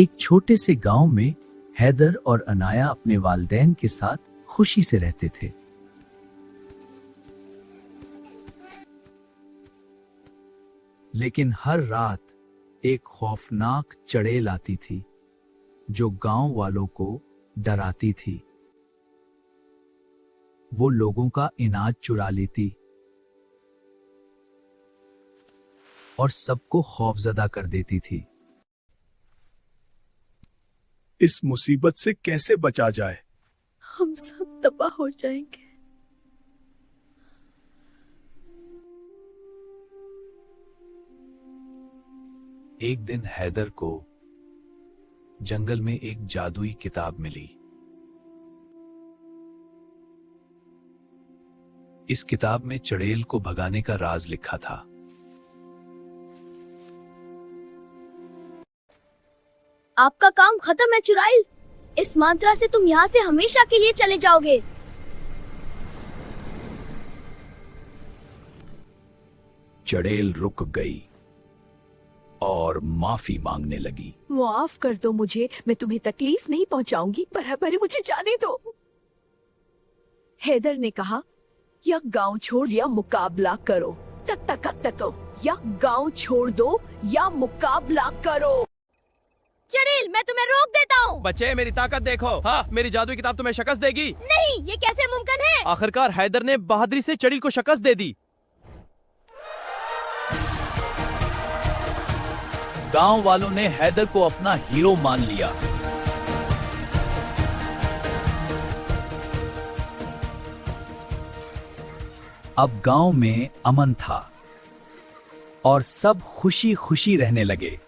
एक छोटे से गांव में हैदर और अनाया अपने वालिदैन के साथ खुशी से रहते थे। लेकिन हर रात एक खौफनाक चड़ेल आती थी जो गांव वालों को डराती थी। वो लोगों का अनाज चुरा लेती और सबको खौफजदा कर देती थी। इस मुसीबत से कैसे बचा जाए? हम सब तबाह हो जाएंगे। एक दिन हैदर को जंगल में एक जादुई किताब मिली। इस किताब में चड़ेल को भगाने का राज लिखा था। आपका काम खत्म है चुड़ैल। इस मंत्रा से तुम यहाँ से हमेशा के लिए चले जाओगे। चड़ेल रुक गई और माफी मांगने लगी। माफ कर दो मुझे, मैं तुम्हें तकलीफ नहीं पहुंचाऊंगी, पर मुझे जाने दो। हैदर ने कहा, या गांव छोड़ या मुकाबला करो। तक या गांव छोड़ दो या मुकाबला करो। चड़ेल, मैं तुम्हें रोक देता हूँ। बच्चे, मेरी ताकत देखो। हाँ, मेरी जादुई किताब तुम्हें शिकस्त देगी। नहीं, ये कैसे मुमकिन है? आखिरकार हैदर ने बहादुरी से चड़ेल को शिकस्त दे दी। गांव वालों ने हैदर को अपना हीरो मान लिया। अब गांव में अमन था और सब खुशी खुशी रहने लगे।